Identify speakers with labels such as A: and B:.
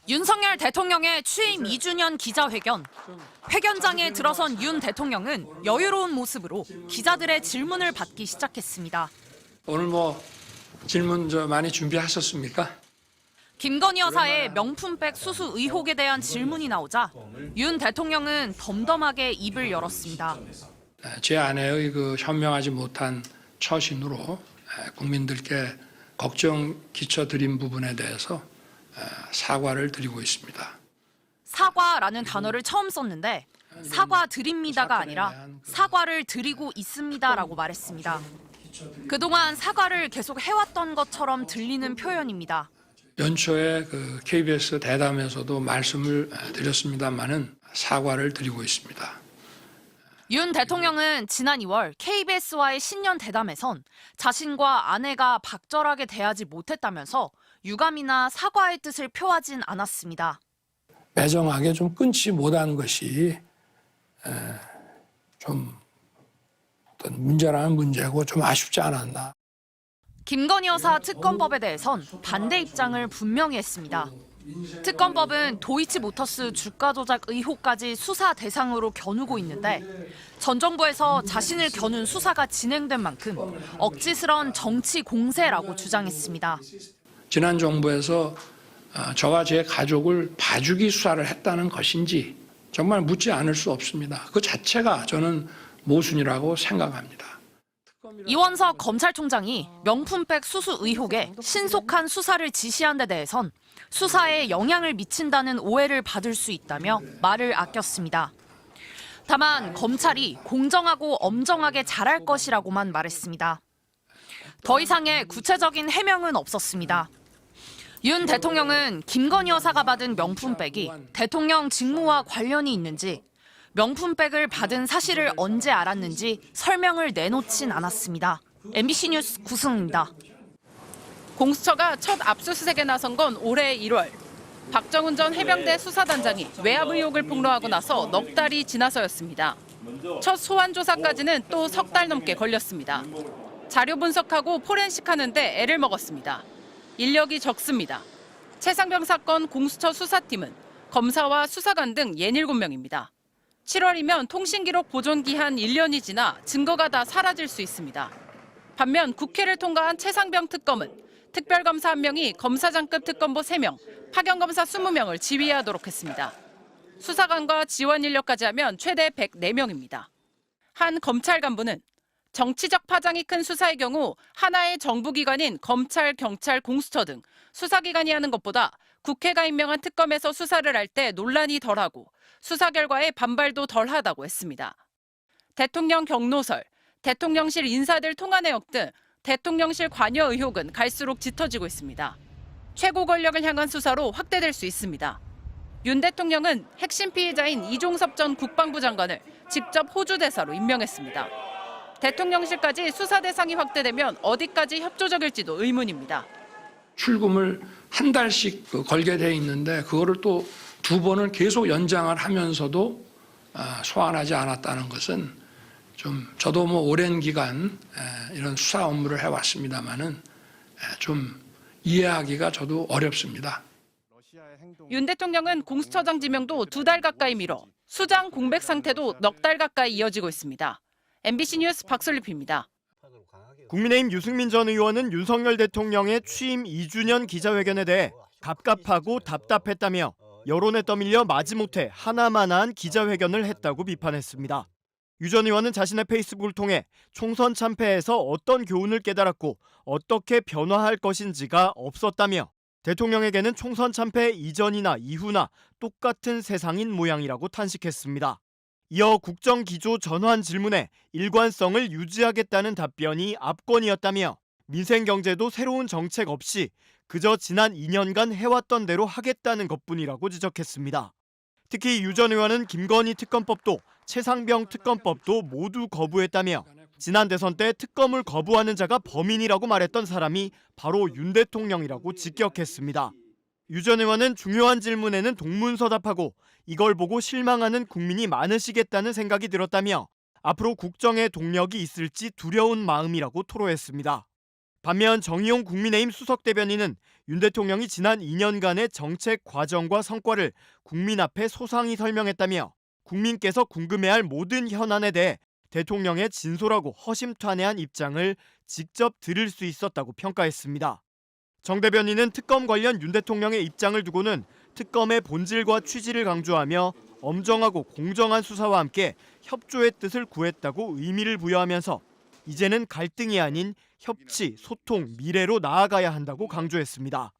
A: 윤석열 대통령의 취임 2주년 기자회견. 회견장에 들어선 윤 대통령은 여유로운 모습으로 기자들의 질문을 받기 시작했습니다.
B: 오늘 질문 많이 준비하셨습니까?
A: 김건희 여사의 명품백 수수 의혹에 대한 질문이 나오자 윤 대통령은 덤덤하게 입을 열었습니다.
B: 제 아내의 현명하지 못한 처신으로 국민들께 걱정 끼쳐드린 부분에 대해서 사과를 드리고 있습니다.
A: 사과라는 단어를 처음 썼는데 사과 드립니다가 아니라 사과를 드리고 있습니다라고 말했습니다. 그동안 사과를 계속 해왔던 것처럼 들리는 표현입니다.
B: 연초에 KBS 대담에서도 말씀을 드렸습니다마는 사과를 드리고 있습니다.
A: 윤 대통령은 지난 2월 KBS와의 신년 대담에선 자신과 아내가 박절하게 대하지 못했다면서 유감이나 사과의 뜻을 표하진 않았습니다.
B: 매정하게 좀 끊지 못한 것이 좀 어떤 문제라는 문제고 좀 아쉽지 않았나.
A: 김건희 여사 특검법에 대해선 반대 입장을 분명히 했습니다. 특검법은 도이치모터스 주가 조작 의혹까지 수사 대상으로 겨누고 있는데 전 정부에서 자신을 겨눈 수사가 진행된 만큼 억지스런 정치 공세라고 주장했습니다.
B: 지난 정부에서 저와 제 가족을 봐주기 수사를 했다는 것인지 정말 묻지 않을 수 없습니다. 그 자체가 저는 모순이라고 생각합니다.
A: 이원석 검찰총장이 명품백 수수 의혹에 신속한 수사를 지시한 데 대해선 수사에 영향을 미친다는 오해를 받을 수 있다며 말을 아꼈습니다. 다만 검찰이 공정하고 엄정하게 잘할 것이라고만 말했습니다. 더 이상의 구체적인 해명은 없었습니다. 윤 대통령은 김건희 여사가 받은 명품백이 대통령 직무와 관련이 있는지, 명품백을 받은 사실을 언제 알았는지 설명을 내놓진 않았습니다. MBC 뉴스 구승입니다.
C: 공수처가 첫 압수수색에 나선 건 올해 1월. 박정훈 전 해병대 수사단장이 외압 의혹을 폭로하고 나서 넉 달이 지나서였습니다. 첫 소환 조사까지는 또 석 달 넘게 걸렸습니다. 자료 분석하고 포렌식 하는데 애를 먹었습니다. 인력이 적습니다. 최상병 사건 공수처 수사팀은 검사와 수사관 등 67명입니다. 7월이면 통신기록 보존 기한 1년이 지나 증거가 다 사라질 수 있습니다. 반면 국회를 통과한 최상병 특검은 특별검사 1명이 검사장급 특검보 3명, 파견검사 20명을 지휘하도록 했습니다. 수사관과 지원 인력까지 하면 최대 104명입니다. 한 검찰 간부는 정치적 파장이 큰 수사의 경우 하나의 정부기관인 검찰, 경찰, 공수처 등 수사기관이 하는 것보다 국회가 임명한 특검에서 수사를 할 때 논란이 덜하고 수사 결과에 반발도 덜하다고 했습니다. 대통령 경로설, 대통령실 인사들 통화 내역 등 대통령실 관여 의혹은 갈수록 짙어지고 있습니다. 최고 권력을 향한 수사로 확대될 수 있습니다. 윤 대통령은 핵심 피해자인 이종섭 전 국방부 장관을 직접 호주 대사로 임명했습니다. 대통령실까지 수사 대상이 확대되면 어디까지 협조적일지도 의문입니다.
B: 출금을 한 달씩 걸게 돼 있는데 그거를 또 2번을 계속 연장을 하면서도 소환하지 않았다는 것은 좀 저도 오랜 기간 이런 수사 업무를 해왔습니다마는 좀 이해하기가 저도 어렵습니다.
C: 윤 대통령은 공수처장 지명도 2달 가까이 미뤄 수장 공백 상태도 넉 달 가까이 이어지고 있습니다. MBC 뉴스 박솔립입니다.
D: 국민의힘 유승민 전 의원은 윤석열 대통령의 취임 2주년 기자회견에 대해 갑갑하고 답답했다며 여론에 떠밀려 마지못해 하나만한 기자회견을 했다고 비판했습니다. 유 전 의원은 자신의 페이스북을 통해 총선 참패에서 어떤 교훈을 깨달았고 어떻게 변화할 것인지가 없었다며 대통령에게는 총선 참패 이전이나 이후나 똑같은 세상인 모양이라고 탄식했습니다. 이어 국정기조 전환 질문에 일관성을 유지하겠다는 답변이 압권이었다며 민생경제도 새로운 정책 없이 그저 지난 2년간 해왔던 대로 하겠다는 것뿐이라고 지적했습니다. 특히 유 전 의원은 김건희 특검법도 최상병 특검법도 모두 거부했다며 지난 대선 때 특검을 거부하는 자가 범인이라고 말했던 사람이 바로 윤 대통령이라고 직격했습니다. 유 전 의원은 중요한 질문에는 동문서답하고 이걸 보고 실망하는 국민이 많으시겠다는 생각이 들었다며 앞으로 국정에 동력이 있을지 두려운 마음이라고 토로했습니다. 반면 정의용 국민의힘 수석대변인은 윤 대통령이 지난 2년간의 정책 과정과 성과를 국민 앞에 소상히 설명했다며 국민께서 궁금해할 모든 현안에 대해 대통령의 진솔하고 허심탄회한 입장을 직접 들을 수 있었다고 평가했습니다. 정 대변인은 특검 관련 윤 대통령의 입장을 두고는 특검의 본질과 취지를 강조하며 엄정하고 공정한 수사와 함께 협조의 뜻을 구했다고 의미를 부여하면서 이제는 갈등이 아닌 협치, 소통, 미래로 나아가야 한다고 강조했습니다.